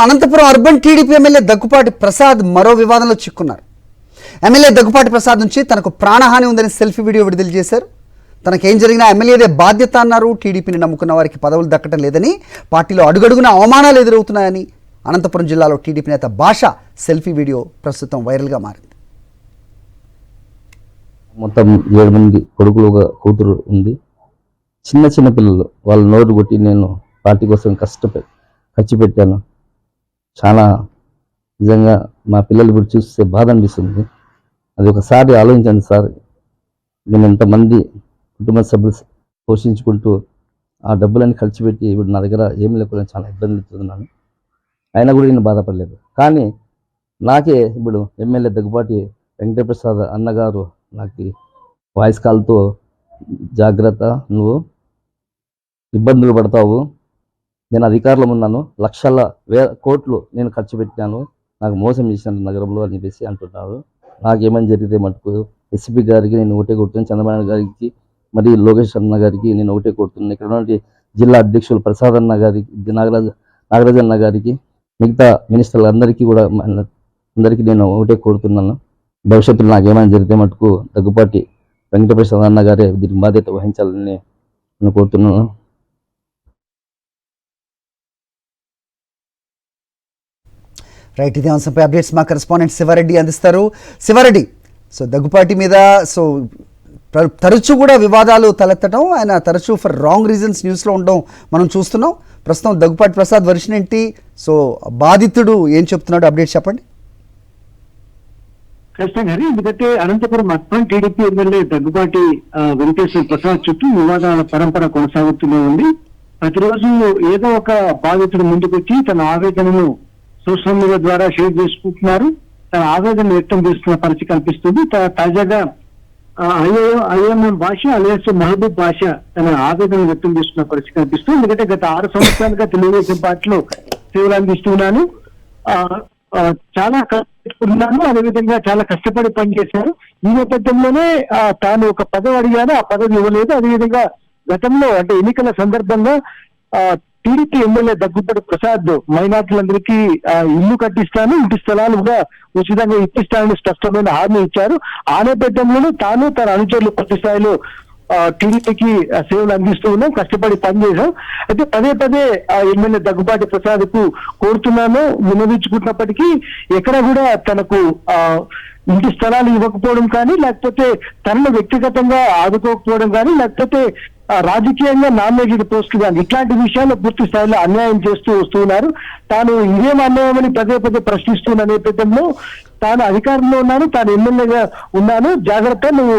Anantapuram urban TDP MLA Daggupati Prasad మరో వివాదంలో చిక్కున్నారు. MLA Daggupati Prasad నుంచి తనకు ప్రాణహాని ఉందని సెల్ఫీ వీడియో విడుదల చేశారు. తనకేం జరిగినా ఎమ్మెల్యేదే బాధ్యత అన్నారు. టీడీపీని నమ్ముకున్న వారికి పదవులు దక్కడం లేదని, పార్టీలో అడుగడుగున అవమానాలు ఎదురవుతున్నాయని అనంతపురం జిల్లాలో టీడీపీ నేత భాష సెల్ఫీ వీడియో ప్రస్తుతం వైరల్గా మారింది. మొత్తం 7 మంది కొడుకులు, ఒక కూతురు ఉంది. చిన్న చిన్న పిల్లలు, వాళ్ళ నోరు కొట్టి నేను పార్టీ కోసం ఖర్చు పెట్టాను. చాలా నిజంగా మా పిల్లలు ఇప్పుడు చూస్తే బాధ అనిపిస్తుంది. అది ఒకసారి ఆలోచించండి సార్. నేను ఎంతమంది కుటుంబ సభ్యులు పోషించుకుంటూ ఆ డబ్బులన్నీ ఖర్చు పెట్టి ఇప్పుడు నా దగ్గర ఏం లేకుండా చాలా ఇబ్బంది పడుతున్నాను. అయినా కూడా నేను బాధపడలేదు. కానీ నాకే ఇప్పుడు ఎమ్మెల్యే దగ్గుపాటి వెంకటప్రసాద్ అన్నగారు నాకు వాయిస్ కాల్తో జాగ్రత్త, నువ్వు ఇబ్బందులు పడతావు, నేను అధికారంలో ఉన్నాను, లక్షల కోట్లు నేను ఖర్చు పెట్టాను, నాకు మోసం చేసినాను నగరంలో అని చెప్పేసి అంటున్నారు. నాకేమని జరిగితే మటుకు ఎస్పీ గారికి నేను ఒకటే కొడుతున్నాను, చంద్రబాబు గారికి మరియు లోకేష్ అన్న గారికి నేను ఒకటే కొడుతున్నాను. ఇక్కడ ఉన్నటువంటి జిల్లా అధ్యక్షులు ప్రసాద్ అన్న గారికి, నాగరాజ్ అన్న గారికి, మిగతా మినిస్టర్లు అందరికీ కూడా అందరికీ నేను ఒకటే కోరుతున్నాను. భవిష్యత్తులో నాకేమైనా జరిగితే మటుకు దగ్గుపాటి వెంకటప్రసాద్ అన్న గారే దీనికి బాధ్యత వహించాలని నేను కోరుతున్నాను. రైట్, ఇదే అంశంపై అప్డేట్స్ మా కరెస్పాండెంట్ శివారెడ్డి అందిస్తారు. శివారెడ్డి, సో దగ్గుపాటి మీద తరచూ కూడా వివాదాలు తలెత్తడం, ఆయన తరచూ ఫర్ రాంగ్ రీజన్స్ న్యూస్లో ఉండడం మనం చూస్తున్నాం. ప్రస్తుతం దగ్గుపాటి ప్రసాద్ వర్షన్ ఏంటి, సో బాధితుడు ఏం చెప్తున్నాడు, అప్డేట్స్ చెప్పండి. ఖచ్చితంగా, ఎందుకంటే Anantapuram urban TDP MLA Daggubati Venkateswara Prasad చుట్టూ వివాదాల పరంపర కొనసాగుతూనే ఉంది. ప్రతిరోజు ఏదో ఒక బాధితుడు ముందుకొచ్చి తన ఆవేదనను సోషల్ మీడియా ద్వారా షేర్ చేసుకుంటున్నారు. తన ఆవేదన వ్యక్తం చేస్తున్న పరిస్థితి కనిపిస్తుంది. తాజాగా ఐఎంఎం భాష అలియాస్ మహబూబ్ భాష తన ఆవేదన వ్యక్తం చేస్తున్న పరిస్థితి కనిపిస్తుంది. ఎందుకంటే గత 6 సంవత్సరాలుగా తెలుగుదేశం పార్టీలో సేవలు అందిస్తున్నాను, చాలా కష్టపడుతున్నాను, అదేవిధంగా చాలా కష్టపడి పనిచేశారు. ఈ నేపథ్యంలోనే తాను ఒక పదవి అడిగాను, ఆ పదవి ఇవ్వలేదు. అదేవిధంగా గతంలో అంటే ఎన్నికల సందర్భంగా టీడీపీ ఎమ్మెల్యే దగ్గుపాటి ప్రసాద్ మైనార్టీలందరికీ ఇల్లు కట్టిస్తాను, ఇంటి స్థలాలు కూడా ఉచితంగా ఇప్పిస్తానని స్పష్టమైన హామీ ఇచ్చారు. ఆ నేపథ్యంలోనూ తాను తన అనుచరులు పూర్తి స్థాయిలో టీడీపీకి సేవలు అందిస్తూ ఉన్నాం, కష్టపడి పనిచేశాం. అయితే పదే ఎమ్మెల్యే దగ్గుపాటి ప్రసాద్ కు కోరుతున్నాను, విన్నవించుకుంటున్నప్పటికీ ఎక్కడ కూడా తనకు ఇంటి స్థలాలు ఇవ్వకపోవడం కానీ, లేకపోతే తనను వ్యక్తిగతంగా ఆదుకోకపోవడం కానీ, లేకపోతే రాజకీయంగా నామినేటెడ్ పోస్టులు కానీ ఇట్లాంటి విషయాల్లో పూర్తి స్థాయిలో అన్యాయం చేస్తూ వస్తున్నారు. తాను ఇదేం అన్యాయం అని పదే ప్రశ్నిస్తున్న నేపథ్యంలో తాను అధికారంలో ఉన్నాను, తాను ఎమ్మెల్యేగా ఉన్నాను, జాగ్రత్త, నువ్వు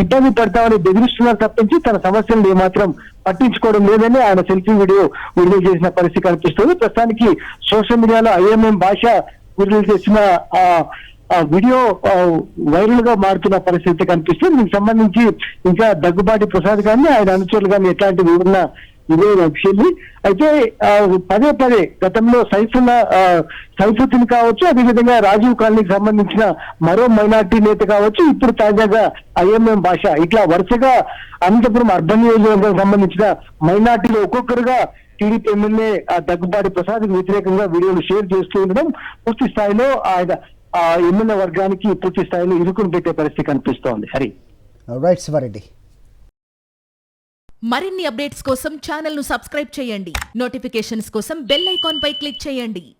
ఇబ్బంది పడతామని బెదిరిస్తున్నారు తప్పించి తన సమస్యలను ఏమాత్రం పట్టించుకోవడం లేదని ఆయన సెల్ఫీ వీడియో విడుదల చేసిన పరిస్థితి కనిపిస్తుంది. ప్రస్తుతానికి సోషల్ మీడియాలో ఐఎంఎం భాష విడుదల చేసిన వీడియో వైరల్ గా మారుతున్న పరిస్థితి కనిపిస్తుంది. దీనికి సంబంధించి ఇంకా దగ్గుబాటి ప్రసాద్ కానీ ఆయన అనుచరులు కానీ ఎట్లాంటి వివరణ ఇదే విషయాన్ని అయితే పదే గతంలో సైఫుద్దీన్ కావచ్చు, అదేవిధంగా రాజీవ్ కాలనీకి సంబంధించిన మరో మైనార్టీ నేత కావచ్చు, ఇప్పుడు తాజాగా ఐఎంఎం భాష, ఇట్లా వరుసగా అనంతపురం అర్బన్ నియోజకవర్గానికి సంబంధించిన మైనార్టీలు ఒక్కొక్కరుగా టీడీపీ ఎమ్మెల్యే దగ్గుబాటి ప్రసాద్ వ్యతిరేకంగా వీడియోలు షేర్ చేస్తూ ఉండడం పూర్తి స్థాయిలో ఆయన ఎమ్మెల్యే వర్గానికి పూర్తి స్థాయిలో ఇరుకుని పెట్టే పరిస్థితి కనిపిస్తోంది. హరి, రైట్ శివారెడ్డి. మరిన్ని అప్డేట్స్ కోసం ఛానల్ ను సబ్స్క్రైబ్ చేయండి. నోటిఫికేషన్స్ కోసం బెల్ ఐకాన్ పై క్లిక్ చేయండి.